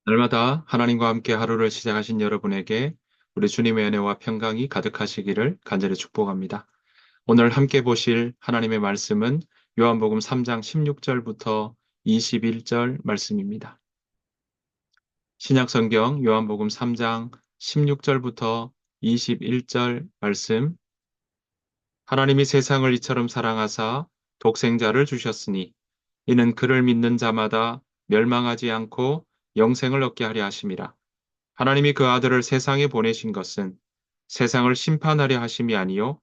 날마다 하나님과 함께 하루를 시작하신 여러분에게 우리 주님의 은혜와 평강이 가득하시기를 간절히 축복합니다. 오늘 함께 보실 하나님의 말씀은 요한복음 3장 16절부터 21절 말씀입니다. 신약성경 요한복음 3장 16절부터 21절 말씀. 하나님이 세상을 이처럼 사랑하사 독생자를 주셨으니 이는 그를 믿는 자마다 멸망하지 않고 영생을 얻게 하려 하심이라. 하나님이 그 아들을 세상에 보내신 것은 세상을 심판하려 하심이 아니요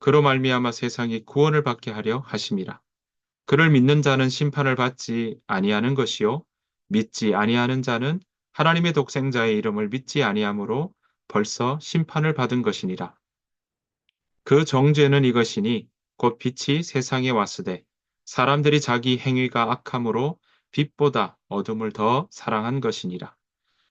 그로 말미암아 세상이 구원을 받게 하려 하심이라. 그를 믿는 자는 심판을 받지 아니하는 것이요 믿지 아니하는 자는 하나님의 독생자의 이름을 믿지 아니하므로 벌써 심판을 받은 것이니라. 그 정죄는 이것이니 곧 빛이 세상에 왔으되 사람들이 자기 행위가 악함으로 빛보다 어둠을 더 사랑한 것이니라.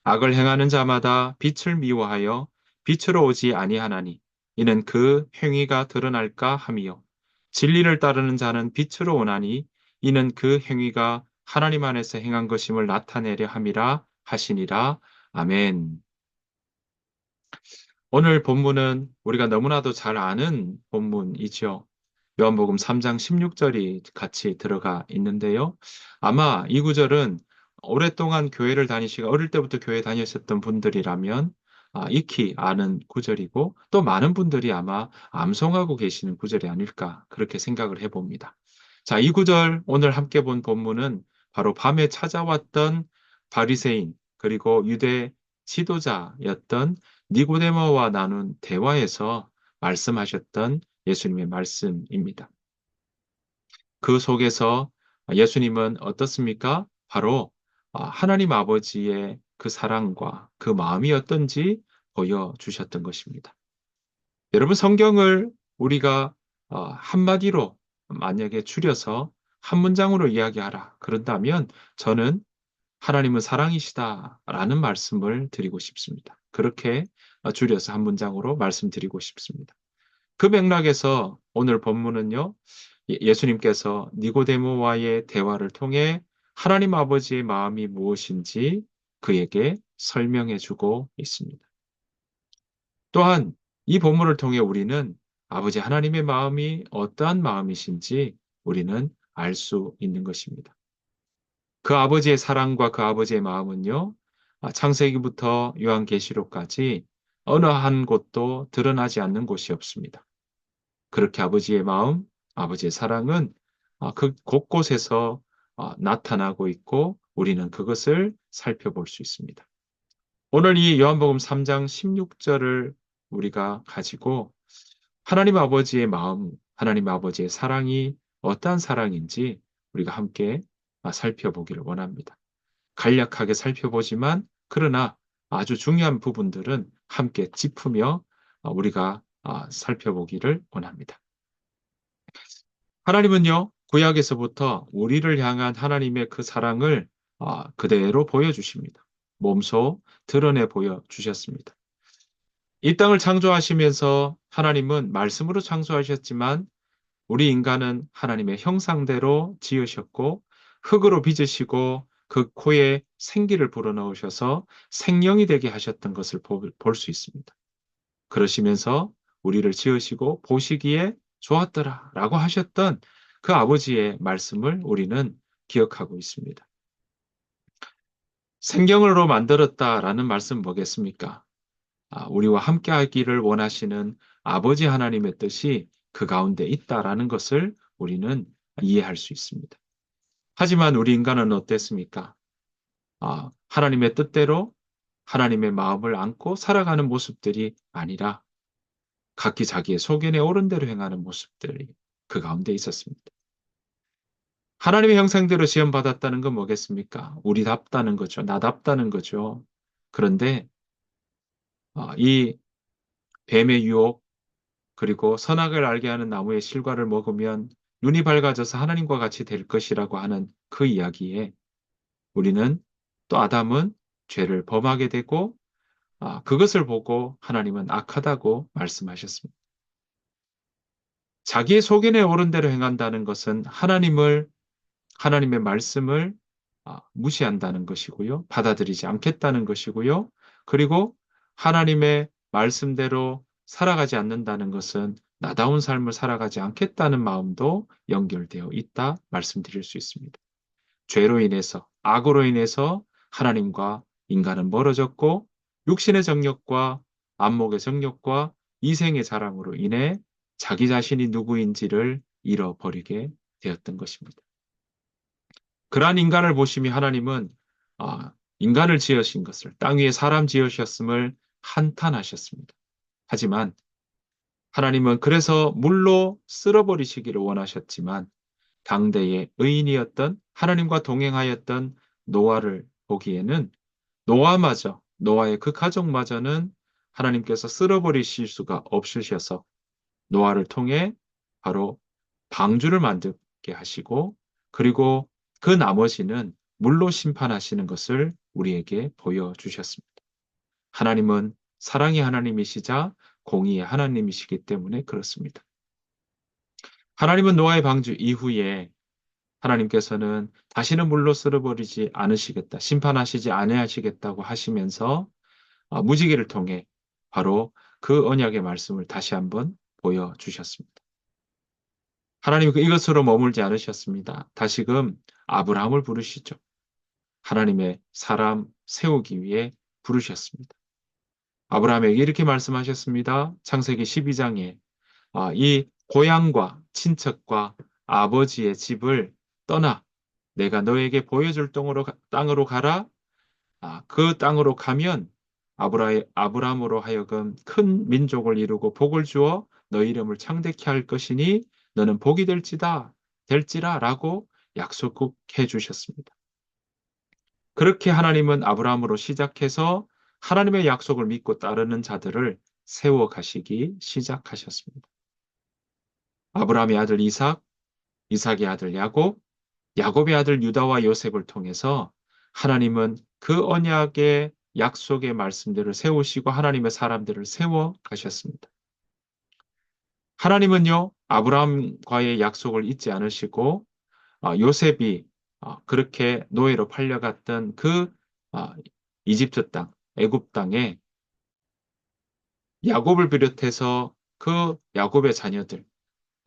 악을 행하는 자마다 빛을 미워하여 빛으로 오지 아니하나니 이는 그 행위가 드러날까 함이요 진리를 따르는 자는 빛으로 오나니 이는 그 행위가 하나님 안에서 행한 것임을 나타내려 함이라 하시니라. 아멘. 오늘 본문은 우리가 너무나도 잘 아는 본문이죠. 요한복음 3장 16절이 같이 들어가 있는데요. 아마 이 구절은 오랫동안 교회를 다니시고 어릴 때부터 교회 다니셨던 분들이라면 익히 아는 구절이고 또 많은 분들이 아마 암송하고 계시는 구절이 아닐까 그렇게 생각을 해봅니다. 자, 이 구절 오늘 함께 본 본문은 바로 밤에 찾아왔던 바리새인 그리고 유대 지도자였던 니고데모와 나눈 대화에서 말씀하셨던 예수님의 말씀입니다. 그 속에서 예수님은 어떻습니까? 바로 하나님 아버지의 그 사랑과 그 마음이 어떤지 보여주셨던 것입니다. 여러분, 성경을 우리가 한마디로 만약에 줄여서 한 문장으로 이야기하라. 그런다면 저는 하나님은 사랑이시다라는 말씀을 드리고 싶습니다. 그렇게 줄여서 한 문장으로 말씀드리고 싶습니다. 그 맥락에서 오늘 본문은요, 예수님께서 니고데모와의 대화를 통해 하나님 아버지의 마음이 무엇인지 그에게 설명해 주고 있습니다. 또한 이 본문을 통해 우리는 아버지 하나님의 마음이 어떠한 마음이신지 우리는 알 수 있는 것입니다. 그 아버지의 사랑과 그 아버지의 마음은요, 창세기부터 요한계시록까지 어느 한 곳도 드러나지 않는 곳이 없습니다. 그렇게 아버지의 마음, 아버지의 사랑은 그 곳곳에서 나타나고 있고 우리는 그것을 살펴볼 수 있습니다. 오늘 이 요한복음 3장 16절을 우리가 가지고 하나님 아버지의 마음, 하나님 아버지의 사랑이 어떠한 사랑인지 우리가 함께 살펴보기를 원합니다. 간략하게 살펴보지만 그러나 아주 중요한 부분들은 함께 짚으며 우리가 살펴보기를 원합니다. 하나님은요, 구약에서부터 우리를 향한 하나님의 그 사랑을 그대로 보여주십니다. 몸소 드러내 보여주셨습니다. 이 땅을 창조하시면서 하나님은 말씀으로 창조하셨지만 우리 인간은 하나님의 형상대로 지으셨고 흙으로 빚으시고 그 코에 생기를 불어넣으셔서 생명이 되게 하셨던 것을 볼 수 있습니다. 그러시면서 우리를 지으시고 보시기에 좋았더라 라고 하셨던 그 아버지의 말씀을 우리는 기억하고 있습니다. 생경으로 만들었다라는 말씀 뭐겠습니까? 우리와 함께 하기를 원하시는 아버지 하나님의 뜻이 그 가운데 있다라는 것을 우리는 이해할 수 있습니다. 하지만 우리 인간은 어땠습니까? 하나님의 뜻대로 하나님의 마음을 안고 살아가는 모습들이 아니라 각기 자기의 소견에 옳은 대로 행하는 모습들이 그 가운데 있었습니다. 하나님의 형상대로 지음받았다는 건 뭐겠습니까? 우리답다는 거죠. 나답다는 거죠. 그런데 이 뱀의 유혹 그리고 선악을 알게 하는 나무의 실과를 먹으면 눈이 밝아져서 하나님과 같이 될 것이라고 하는 그 이야기에 우리는 또 아담은 죄를 범하게 되고 그것을 보고 하나님은 악하다고 말씀하셨습니다. 자기의 소견에 옳은 대로 행한다는 것은 하나님의 말씀을 무시한다는 것이고요. 받아들이지 않겠다는 것이고요. 그리고 하나님의 말씀대로 살아가지 않는다는 것은 나다운 삶을 살아가지 않겠다는 마음도 연결되어 있다 말씀드릴 수 있습니다. 죄로 인해서, 악으로 인해서 하나님과 인간은 멀어졌고 육신의 정욕과 안목의 정욕과 이생의 자랑으로 인해 자기 자신이 누구인지를 잃어버리게 되었던 것입니다. 그러한 인간을 보시며 하나님은 인간을 지으신 것을, 땅 위에 사람 지으셨음을 한탄하셨습니다. 하지만 하나님은 그래서 물로 쓸어버리시기를 원하셨지만 당대의 의인이었던 하나님과 동행하였던 노아를 보기에는 노아의 그 가족마저는 하나님께서 쓸어버리실 수가 없으셔서 노아를 통해 바로 방주를 만들게 하시고 그리고 그 나머지는 물로 심판하시는 것을 우리에게 보여주셨습니다. 하나님은 사랑의 하나님이시자 공의의 하나님이시기 때문에 그렇습니다. 하나님은 노아의 방주 이후에 하나님께서는 다시는 물로 쓸어버리지 않으시겠다, 심판하시지 아니하시겠다고 하시면서 무지개를 통해 바로 그 언약의 말씀을 다시 한번 보여주셨습니다. 하나님은 이것으로 머물지 않으셨습니다. 다시금 아브라함을 부르시죠. 하나님의 사람 세우기 위해 부르셨습니다. 아브라함에게 이렇게 말씀하셨습니다. 창세기 12장에 이 고향과 친척과 아버지의 집을 떠나 내가 너에게 보여줄 땅으로 가라. 그 땅으로 가면 아브라함으로 하여금 큰 민족을 이루고 복을 주어 너 이름을 창대케 할 것이니 너는 복이 될지라라고 약속해 주셨습니다. 그렇게 하나님은 아브라함으로 시작해서 하나님의 약속을 믿고 따르는 자들을 세워 가시기 시작하셨습니다. 아브라함의 아들 이삭, 이삭의 아들 야곱, 야곱의 아들 유다와 요셉을 통해서 하나님은 그 언약의 약속의 말씀들을 세우시고 하나님의 사람들을 세워 가셨습니다. 하나님은요, 아브라함과의 약속을 잊지 않으시고 요셉이 그렇게 노예로 팔려갔던 그 이집트 땅, 애굽 땅에 야곱을 비롯해서 그 야곱의 자녀들,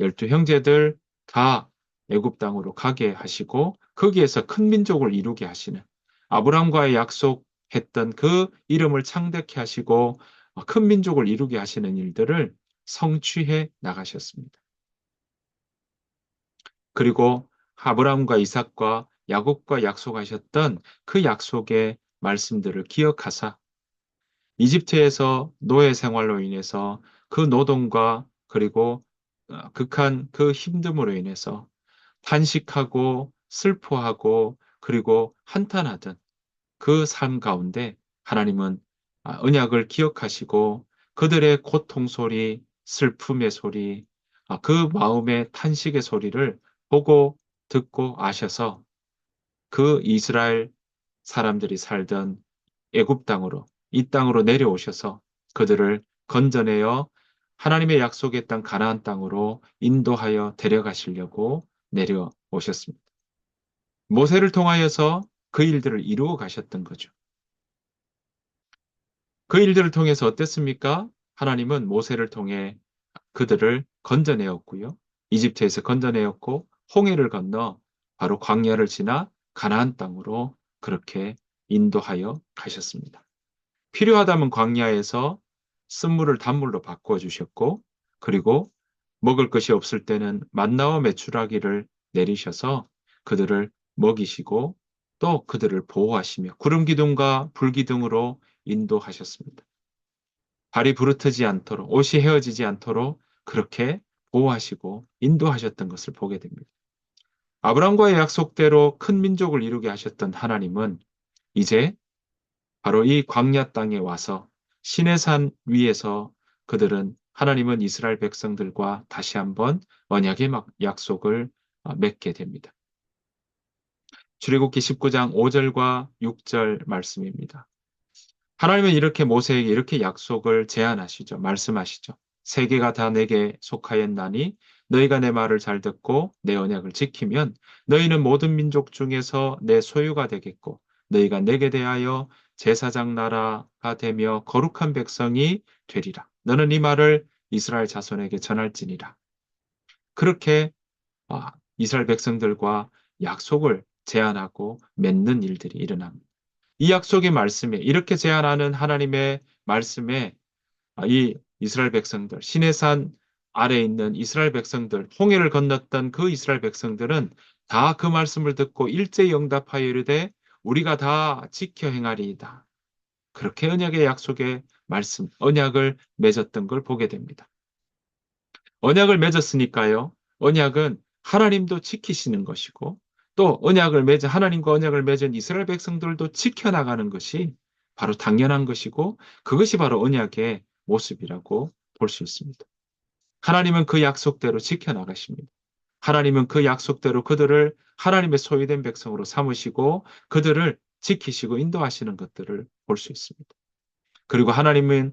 12형제들 다 애굽 땅으로 가게 하시고 거기에서 큰 민족을 이루게 하시는 아브라함과의 약속했던 그 이름을 창대케 하시고 큰 민족을 이루게 하시는 일들을 성취해 나가셨습니다. 그리고 아브라함과 이삭과 야곱과 약속하셨던 그 약속의 말씀들을 기억하사 이집트에서 노예 생활로 인해서 그 노동과 그리고 극한 그 힘듦으로 인해서 탄식하고 슬퍼하고 그리고 한탄하던 그 삶 가운데 하나님은 언약을 기억하시고 그들의 고통 소리, 슬픔의 소리, 그 마음의 탄식의 소리를 보고 듣고 아셔서 그 이스라엘 사람들이 살던 애굽 땅으로 이 땅으로 내려오셔서 그들을 건져내어 하나님의 약속의 땅 가나안 땅으로 인도하여 데려가시려고 내려오셨습니다. 모세를 통하여서 그 일들을 이루어 가셨던 거죠. 그 일들을 통해서 어땠습니까? 하나님은 모세를 통해 그들을 건져내었고요. 이집트에서 건져내었고 홍해를 건너 바로 광야를 지나 가나안 땅으로 그렇게 인도하여 가셨습니다. 필요하다면 광야에서 쓴물을 단물로 바꾸어 주셨고 그리고 먹을 것이 없을 때는 만나와 메추라기를 내리셔서 그들을 먹이시고 또 그들을 보호하시며 구름 기둥과 불 기둥으로 인도하셨습니다. 발이 부르트지 않도록 옷이 헤어지지 않도록 그렇게 보호하시고 인도하셨던 것을 보게 됩니다. 아브라함과의 약속대로 큰 민족을 이루게 하셨던 하나님은 이제 바로 이 광야 땅에 와서 시내산 위에서 그들은 하나님은 이스라엘 백성들과 다시 한번 언약의 약속을 맺게 됩니다. 출애굽기 19장 5절과 6절 말씀입니다. 하나님은 이렇게 모세에게 이렇게 약속을 제안하시죠. 말씀하시죠. 세계가 다 내게 속하였나니 너희가 내 말을 잘 듣고 내 언약을 지키면 너희는 모든 민족 중에서 내 소유가 되겠고 너희가 내게 대하여 제사장 나라가 되며 거룩한 백성이 되리라. 너는 이 말을 이스라엘 자손에게 전할지니라. 그렇게 이스라엘 백성들과 약속을 제안하고 맺는 일들이 일어납니다. 이 약속의 말씀에 이렇게 제안하는 하나님의 말씀에 이 이스라엘 백성들, 시내산 아래에 있는 이스라엘 백성들, 홍해를 건넜던 그 이스라엘 백성들은 다 그 말씀을 듣고 일제히 응답하여 이르되 우리가 다 지켜 행하리이다. 그렇게 언약의 약속의 말씀, 언약을 맺었던 걸 보게 됩니다. 언약을 맺었으니까요. 언약은 하나님도 지키시는 것이고 또 언약을 맺은 하나님과 언약을 맺은 이스라엘 백성들도 지켜나가는 것이 바로 당연한 것이고 그것이 바로 언약의 모습이라고 볼 수 있습니다. 하나님은 그 약속대로 지켜나가십니다. 하나님은 그 약속대로 그들을 하나님의 소유된 백성으로 삼으시고 그들을 지키시고 인도하시는 것들을 볼 수 있습니다. 그리고 하나님은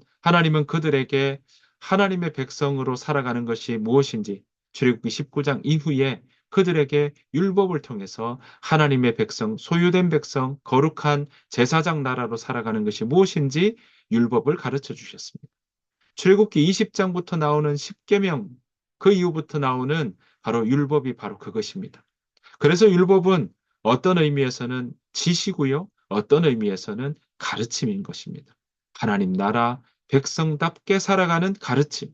그들에게 하나님의 백성으로 살아가는 것이 무엇인지 출애굽기 19장 이후에 그들에게 율법을 통해서 하나님의 백성, 소유된 백성, 거룩한 제사장 나라로 살아가는 것이 무엇인지 율법을 가르쳐 주셨습니다. 출애굽기 20장부터 나오는 10계명, 그 이후부터 나오는 바로 율법이 바로 그것입니다. 그래서 율법은 어떤 의미에서는 지시고요. 어떤 의미에서는 가르침인 것입니다. 하나님 나라 백성답게 살아가는 가르침.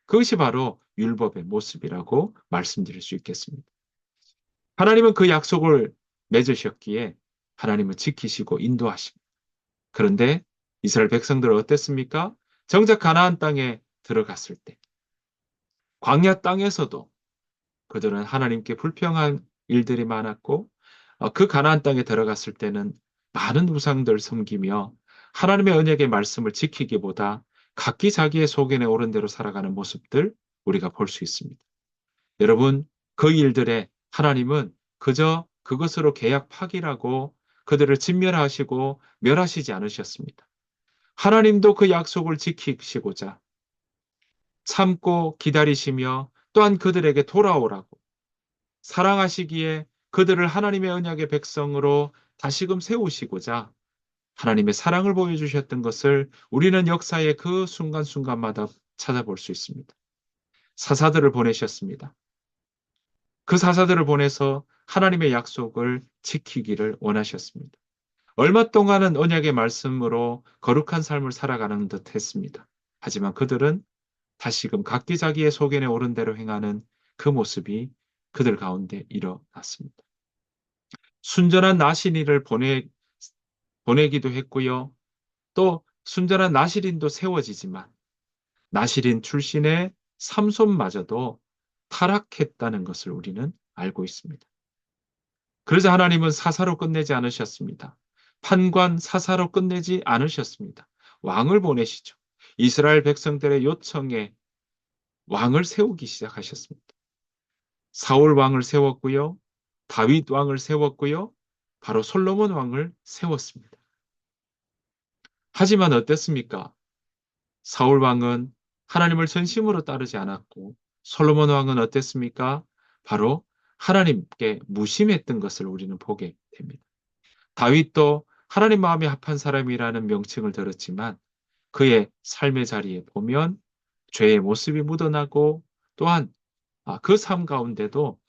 그것이 바로 율법의 모습이라고 말씀드릴 수 있겠습니다. 하나님은 그 약속을 맺으셨기에 하나님은 지키시고 인도하십니다. 그런데 이스라엘 백성들은 어땠습니까? 정작 가나안 땅에 들어갔을 때 광야 땅에서도 그들은 하나님께 불평한 일들이 많았고 그 가나안 땅에 들어갔을 때는 많은 우상들 섬기며 하나님의 언약의 말씀을 지키기보다 각기 자기의 소견에 오른 대로 살아가는 모습들 우리가 볼 수 있습니다. 여러분, 그 일들에 하나님은 그저 그것으로 계약 파기라고 그들을 진멸하시고 멸하시지 않으셨습니다. 하나님도 그 약속을 지키시고자 참고 기다리시며 또한 그들에게 돌아오라고 사랑하시기에 그들을 하나님의 언약의 백성으로 다시금 세우시고자 하나님의 사랑을 보여주셨던 것을 우리는 역사의 그 순간순간마다 찾아볼 수 있습니다. 사사들을 보내셨습니다. 그 사사들을 보내서 하나님의 약속을 지키기를 원하셨습니다. 얼마 동안은 언약의 말씀으로 거룩한 삶을 살아가는 듯 했습니다. 하지만 그들은 다시금 각기 자기의 소견에 오른 대로 행하는 그 모습이 그들 가운데 일어났습니다. 순전한 나시린을 보내기도 했고요. 또 순전한 나시린도 세워지지만 나시린 출신의 삼손마저도 타락했다는 것을 우리는 알고 있습니다. 그래서 하나님은 사사로 끝내지 않으셨습니다. 판관 사사로 끝내지 않으셨습니다. 왕을 보내시죠. 이스라엘 백성들의 요청에 왕을 세우기 시작하셨습니다. 사울 왕을 세웠고요. 다윗 왕을 세웠고요. 바로 솔로몬 왕을 세웠습니다. 하지만 어땠습니까? 사울 왕은 하나님을 전심으로 따르지 않았고 솔로몬 왕은 어땠습니까? 바로 하나님께 무심했던 것을 우리는 보게 됩니다. 다윗도 하나님 마음에 합한 사람이라는 명칭을 들었지만 그의 삶의 자리에 보면 죄의 모습이 묻어나고 또한 그 삶 가운데도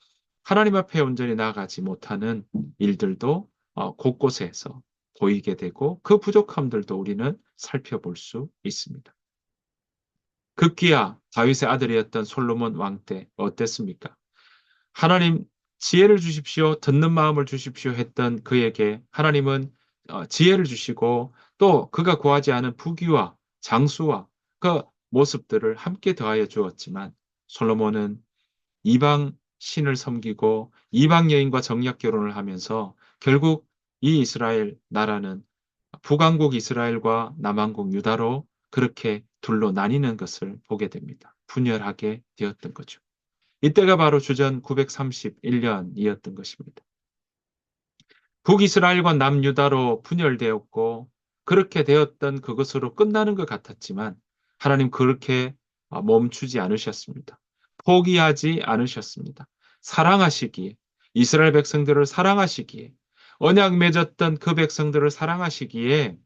하나님 앞에 온전히 나아가지 못하는 일들도 곳곳에서 보이게 되고 그 부족함들도 우리는 살펴볼 수 있습니다. 급기야 다윗의 아들이었던 솔로몬 왕 때 어땠습니까? 하나님 지혜를 주십시오, 듣는 마음을 주십시오 했던 그에게 하나님은 지혜를 주시고 또 그가 구하지 않은 부귀와 장수와 그 모습들을 함께 더하여 주었지만 솔로몬은 이방 신을 섬기고 이방 여인과 정략 결혼을 하면서 결국 이 이스라엘 나라는 북왕국 이스라엘과 남왕국 유다로 그렇게 둘로 나뉘는 것을 보게 됩니다. 분열하게 되었던 거죠. 이때가 바로 주전 931년이었던 것입니다. 북이스라엘과 남유다로 분열되었고 그렇게 되었던 그것으로 끝나는 것 같았지만 하나님 그렇게 멈추지 않으셨습니다. 포기하지 않으셨습니다. 사랑하시기에, 이스라엘 백성들을 사랑하시기에, 언약 맺었던 그 백성들을 사랑하시기에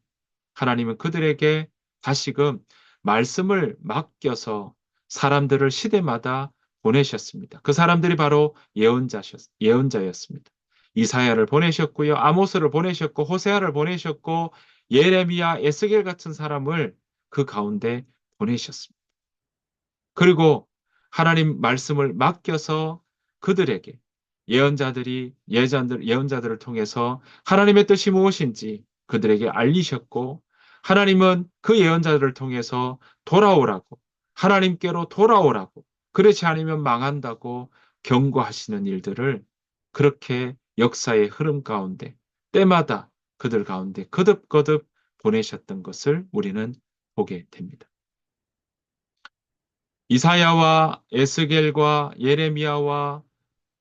하나님은 그들에게 다시금 말씀을 맡겨서 사람들을 시대마다 보내셨습니다. 그 사람들이 바로 예언자였습니다. 이사야를 보내셨고요. 아모스를 보내셨고 호세아를 보내셨고 예레미야, 에스겔 같은 사람을 그 가운데 보내셨습니다. 그리고 하나님 말씀을 맡겨서 그들에게 예언자들을 통해서 하나님의 뜻이 무엇인지 그들에게 알리셨고 하나님은 그 예언자들을 통해서 돌아오라고 하나님께로 돌아오라고 그렇지 않으면 망한다고 경고하시는 일들을 그렇게 역사의 흐름 가운데 때마다 그들 가운데 거듭거듭 보내셨던 것을 우리는 보게 됩니다. 이사야와 에스겔과 예레미야와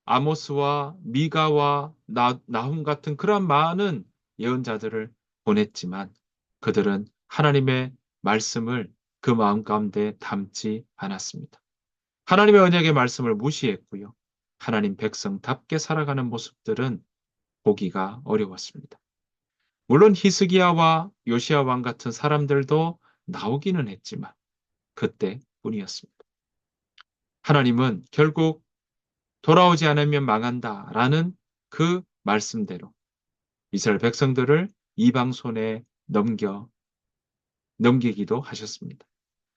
아모스와 미가와 나훔 같은 그런 많은 예언자들을 보냈지만 그들은 하나님의 말씀을 그 마음 가운데 담지 않았습니다. 하나님의 언약의 말씀을 무시했고요. 하나님 백성답게 살아가는 모습들은 보기가 어려웠습니다. 물론 히스기야와 요시야 왕 같은 사람들도 나오기는 했지만 그때뿐이었습니다. 하나님은 결국 돌아오지 않으면 망한다라는 그 말씀대로 이스라엘 백성들을 이방 손에 넘기기도 하셨습니다.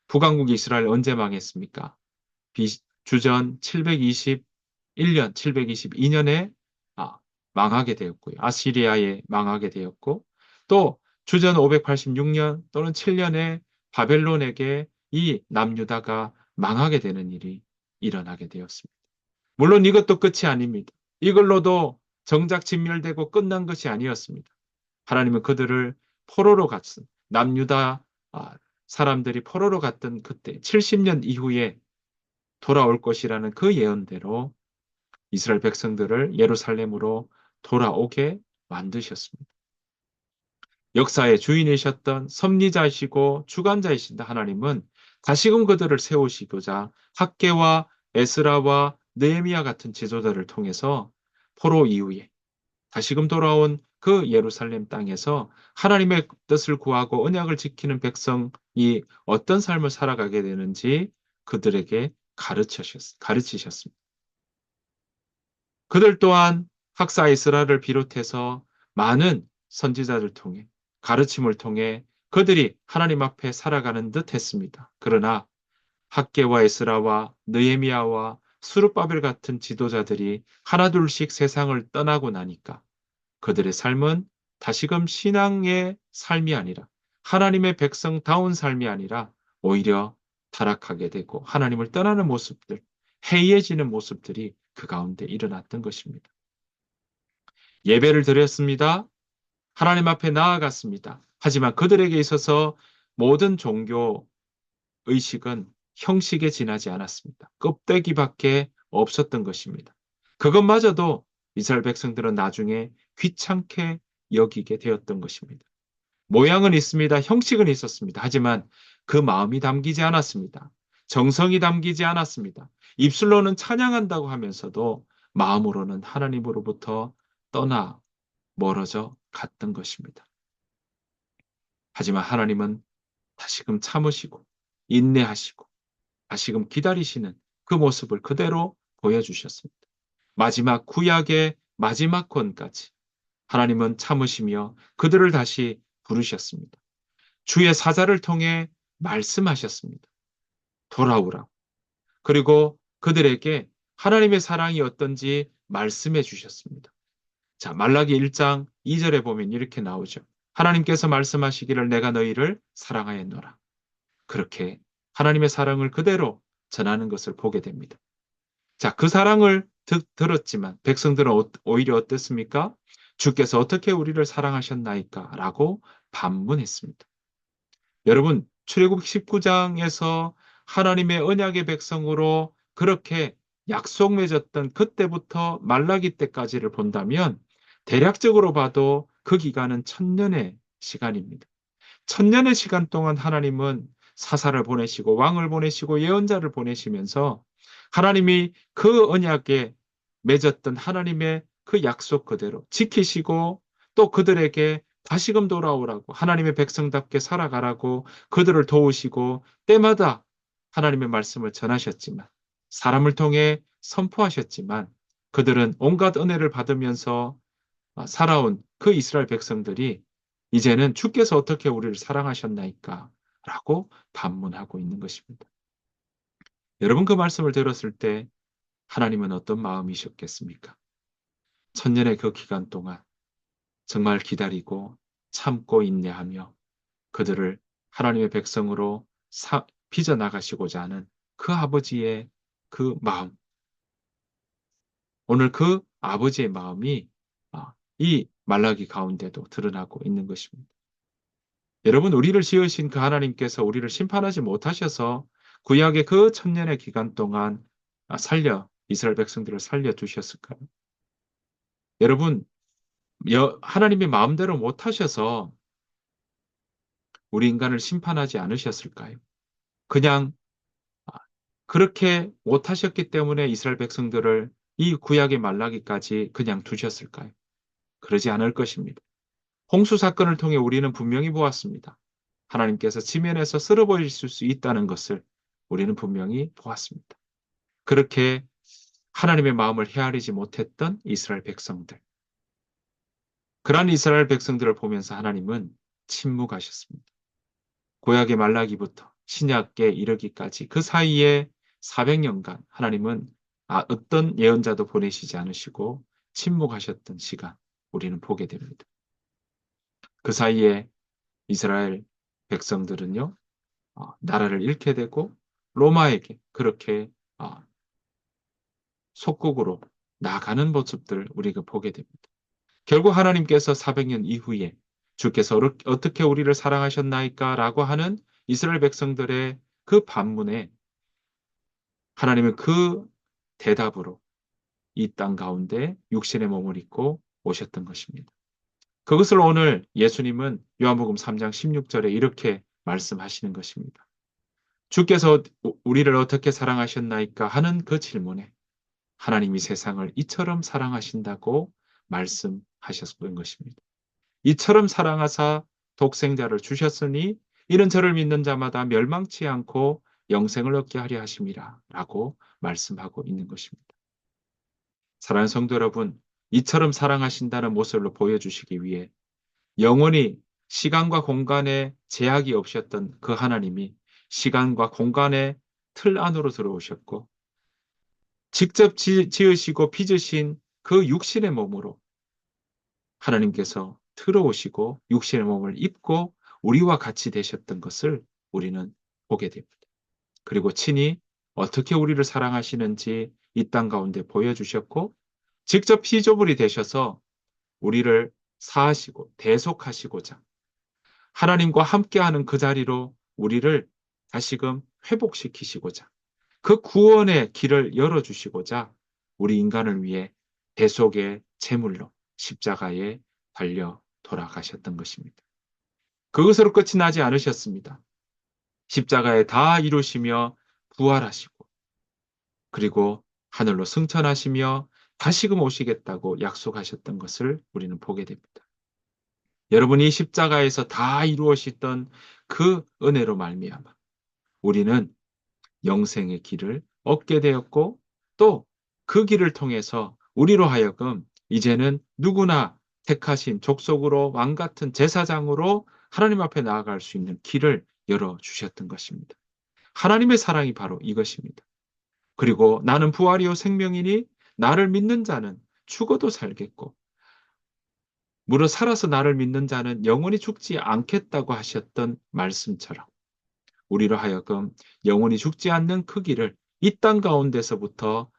북왕국 이스라엘 언제 망했습니까? 주전 721년, 722년에 망하게 되었고요. 아시리아에 망하게 되었고 또 주전 586년 또는 7년에 바벨론에게 이 남유다가 망하게 되는 일이 일어나게 되었습니다. 물론 이것도 끝이 아닙니다. 이걸로도 정작 진멸되고 끝난 것이 아니었습니다. 하나님은 그들을 포로로 갔은 남유다 사람들이 포로로 갔던 그때 70년 이후에 돌아올 것이라는 그 예언대로 이스라엘 백성들을 예루살렘으로 돌아오게 만드셨습니다. 역사의 주인이셨던 섭리자이시고 주관자이신 하나님은 다시금 그들을 세우시고자 학개와 에스라와 느헤미야 같은 지도자를 통해서 포로 이후에 다시금 돌아온 그 예루살렘 땅에서 하나님의 뜻을 구하고 언약을 지키는 백성이 어떤 삶을 살아가게 되는지 그들에게 가르치셨습니다. 그들 또한 학사 이스라엘을 비롯해서 많은 선지자들 통해 가르침을 통해 그들이 하나님 앞에 살아가는 듯 했습니다. 그러나 학개와 에스라와 느헤미야와 스룹바벨 같은 지도자들이 하나둘씩 세상을 떠나고 나니까 그들의 삶은 다시금 신앙의 삶이 아니라 하나님의 백성다운 삶이 아니라 오히려 타락하게 되고 하나님을 떠나는 모습들, 해이해지는 모습들이 그 가운데 일어났던 것입니다. 예배를 드렸습니다. 하나님 앞에 나아갔습니다. 하지만 그들에게 있어서 모든 종교 의식은 형식에 지나지 않았습니다. 껍데기밖에 없었던 것입니다. 그것마저도 이스라엘 백성들은 나중에 귀찮게 여기게 되었던 것입니다. 모양은 있습니다. 형식은 있었습니다. 하지만 그 마음이 담기지 않았습니다. 정성이 담기지 않았습니다. 입술로는 찬양한다고 하면서도 마음으로는 하나님으로부터 떠나 멀어져 갔던 것입니다. 하지만 하나님은 다시금 참으시고 인내하시고 다시금 기다리시는 그 모습을 그대로 보여주셨습니다. 마지막 구약의 마지막 권까지 하나님은 참으시며 그들을 다시 부르셨습니다. 주의 사자를 통해 말씀하셨습니다. 돌아오라. 그리고 그들에게 하나님의 사랑이 어떤지 말씀해 주셨습니다. 자, 말라기 1장 2절에 보면 이렇게 나오죠. 하나님께서 말씀하시기를 내가 너희를 사랑하였노라. 그렇게 하나님의 사랑을 그대로 전하는 것을 보게 됩니다. 자, 그 사랑을 들었지만 백성들은 오히려 어땠습니까? 주께서 어떻게 우리를 사랑하셨나이까? 라고 반문했습니다. 여러분, 출애굽 19장에서 하나님의 언약의 백성으로 그렇게 약속 맺었던 그때부터 말라기 때까지를 본다면 대략적으로 봐도 그 기간은 1000년의 시간입니다. 1000년의 시간 동안 하나님은 사사를 보내시고 왕을 보내시고 예언자를 보내시면서 하나님이 그 언약에 맺었던 하나님의 그 약속 그대로 지키시고 또 그들에게 다시금 돌아오라고 하나님의 백성답게 살아가라고 그들을 도우시고 때마다 하나님의 말씀을 전하셨지만 사람을 통해 선포하셨지만 그들은 온갖 은혜를 받으면서 살아온 그 이스라엘 백성들이 이제는 주께서 어떻게 우리를 사랑하셨나이까? 라고 반문하고 있는 것입니다. 여러분 그 말씀을 들었을 때 하나님은 어떤 마음이셨겠습니까? 천년의 그 기간 동안 정말 기다리고 참고 인내하며 그들을 하나님의 백성으로 빚어나가시고자 하는 그 아버지의 그 마음, 오늘 그 아버지의 마음이 이 말라기 가운데도 드러나고 있는 것입니다. 여러분, 우리를 지으신 그 하나님께서 우리를 심판하지 못하셔서 구약의 그 천년의 기간 동안 이스라엘 백성들을 살려두셨을까요? 여러분, 하나님의 마음대로 못하셔서 우리 인간을 심판하지 않으셨을까요? 그냥 그렇게 못하셨기 때문에 이스라엘 백성들을 이 구약의 말라기까지 그냥 두셨을까요? 그러지 않을 것입니다. 홍수 사건을 통해 우리는 분명히 보았습니다. 하나님께서 지면에서 쓸어버리실 수 있다는 것을 우리는 분명히 보았습니다. 그렇게 하나님의 마음을 헤아리지 못했던 이스라엘 백성들. 그러한 이스라엘 백성들을 보면서 하나님은 침묵하셨습니다. 구약의 말라기부터 신약에 이르기까지 그 사이에 400년간 하나님은 어떤 예언자도 보내시지 않으시고 침묵하셨던 시간 우리는 보게 됩니다. 그 사이에 이스라엘 백성들은요, 나라를 잃게 되고 로마에게 그렇게 속국으로 나가는 모습들을 우리가 보게 됩니다. 결국 하나님께서 400년 이후에 주께서 어떻게 우리를 사랑하셨나이까? 라고 하는 이스라엘 백성들의 그 반문에 하나님은 그 대답으로 이 땅 가운데 육신의 몸을 입고 오셨던 것입니다. 그것을 오늘 예수님은 요한복음 3장 16절에 이렇게 말씀하시는 것입니다. 주께서 우리를 어떻게 사랑하셨나이까 하는 그 질문에 하나님이 세상을 이처럼 사랑하신다고 말씀하셨던 것입니다. 이처럼 사랑하사 독생자를 주셨으니 이는 저를 믿는 자마다 멸망치 않고 영생을 얻게 하려 하심이라 라고 말씀하고 있는 것입니다. 사랑하는 성도 여러분, 이처럼 사랑하신다는 모습을 보여주시기 위해 영원히 시간과 공간에 제약이 없었던 그 하나님이 시간과 공간의 틀 안으로 들어오셨고 직접 지으시고 빚으신 그 육신의 몸으로 하나님께서 들어오시고 육신의 몸을 입고 우리와 같이 되셨던 것을 우리는 보게 됩니다. 그리고 친히 어떻게 우리를 사랑하시는지 이 땅 가운데 보여주셨고 직접 피조물이 되셔서 우리를 사하시고 대속하시고자 하나님과 함께하는 그 자리로 우리를 다시금 회복시키시고자 그 구원의 길을 열어주시고자 우리 인간을 위해 대속의 제물로 십자가에 달려 돌아가셨던 것입니다. 그것으로 끝이 나지 않으셨습니다. 십자가에 다 이루시며 부활하시고 그리고 하늘로 승천하시며 다시금 오시겠다고 약속하셨던 것을 우리는 보게 됩니다. 여러분이 십자가에서 다 이루어졌던 그 은혜로 말미암아 우리는 영생의 길을 얻게 되었고 또 그 길을 통해서 우리로 하여금 이제는 누구나 택하신 족속으로 왕 같은 제사장으로 하나님 앞에 나아갈 수 있는 길을 열어주셨던 것입니다. 하나님의 사랑이 바로 이것입니다. 그리고 나는 부활이요 생명이니 나를 믿는 자는 죽어도 살겠고 무릇 살아서 나를 믿는 자는 영원히 죽지 않겠다고 하셨던 말씀처럼 우리로 하여금 영원히 죽지 않는 그 길을 이 땅 가운데서부터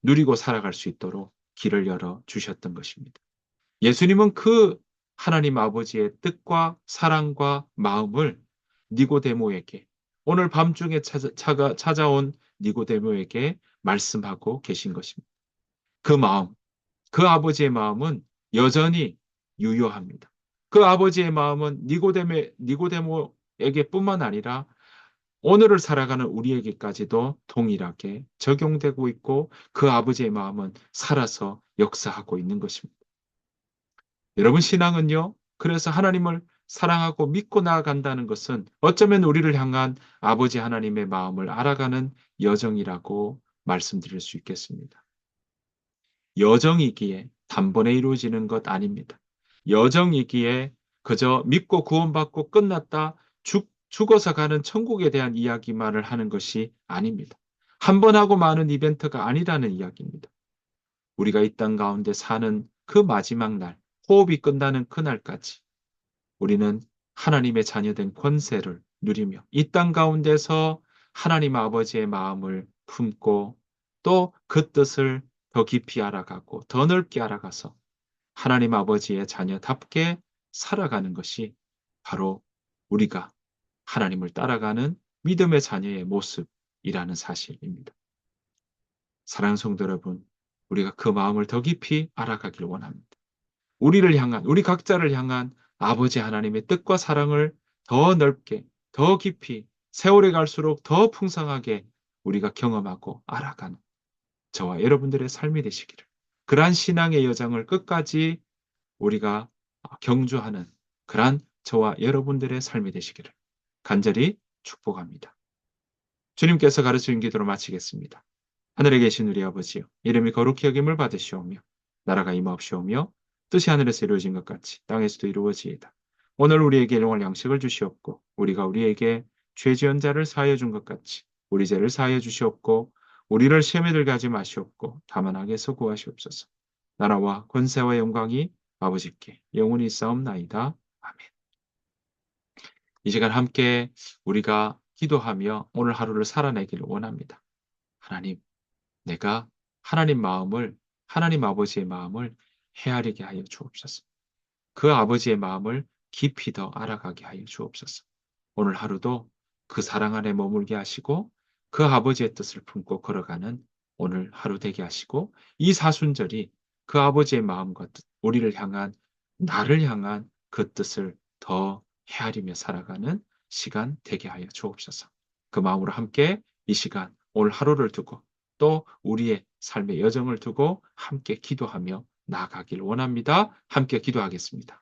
누리고 살아갈 수 있도록 길을 열어 주셨던 것입니다. 예수님은 그 하나님 아버지의 뜻과 사랑과 마음을 니고데모에게 오늘 밤중에 찾아온 니고데모에게 말씀하고 계신 것입니다. 그 마음, 그 아버지의 마음은 여전히 유효합니다. 그 아버지의 마음은 니고데모에게뿐만 아니라 오늘을 살아가는 우리에게까지도 동일하게 적용되고 있고 그 아버지의 마음은 살아서 역사하고 있는 것입니다. 여러분 신앙은요. 그래서 하나님을 사랑하고 믿고 나아간다는 것은 어쩌면 우리를 향한 아버지 하나님의 마음을 알아가는 여정이라고 말씀드릴 수 있겠습니다. 여정이기에 단번에 이루어지는 것 아닙니다. 여정이기에 그저 믿고 구원받고 끝났다 죽어서 가는 천국에 대한 이야기만을 하는 것이 아닙니다. 한 번 하고 마는 이벤트가 아니라는 이야기입니다. 우리가 이 땅 가운데 사는 그 마지막 날, 호흡이 끝나는 그날까지 우리는 하나님의 자녀된 권세를 누리며 이 땅 가운데서 하나님 아버지의 마음을 품고 또 그 뜻을 더 깊이 알아가고 더 넓게 알아가서 하나님 아버지의 자녀답게 살아가는 것이 바로 우리가 하나님을 따라가는 믿음의 자녀의 모습이라는 사실입니다. 사랑하는 성도 여러분, 우리가 그 마음을 더 깊이 알아가길 원합니다. 우리를 향한, 우리 각자를 향한 아버지 하나님의 뜻과 사랑을 더 넓게, 더 깊이, 세월이 갈수록 더 풍성하게 우리가 경험하고 알아가는 저와 여러분들의 삶이 되시기를. 그러한 신앙의 여정을 끝까지 우리가 경주하는 그러한 저와 여러분들의 삶이 되시기를 간절히 축복합니다. 주님께서 가르치는 기도로 마치겠습니다. 하늘에 계신 우리 아버지여, 이름이 거룩히 여김을 받으시오며, 나라가 임하옵시오며, 뜻이 하늘에서 이루어진 것 같이 땅에서도 이루어지이다. 오늘 우리에게 일용할 양식을 주시옵고, 우리가 우리에게 죄 지은 자를 사하여 준 것 같이 우리 죄를 사하여 주시옵고, 우리를 시험에 들게 하지 마시옵고, 다만 악에서 구하시옵소서. 나라와 권세와 영광이 아버지께 영원히 있사옵나이다. 아멘. 이 시간 함께 우리가 기도하며 오늘 하루를 살아내기를 원합니다. 하나님, 내가 하나님 아버지의 마음을 헤아리게 하여 주옵소서. 그 아버지의 마음을 깊이 더 알아가게 하여 주옵소서. 오늘 하루도 그 사랑 안에 머물게 하시고 그 아버지의 뜻을 품고 걸어가는 오늘 하루 되게 하시고 이 사순절이 그 아버지의 마음과 뜻, 우리를 향한 나를 향한 그 뜻을 더 헤아리며 살아가는 시간 되게 하여 주옵소서. 그 마음으로 함께 이 시간 오늘 하루를 두고 또 우리의 삶의 여정을 두고 함께 기도하며 나아가길 원합니다. 함께 기도하겠습니다.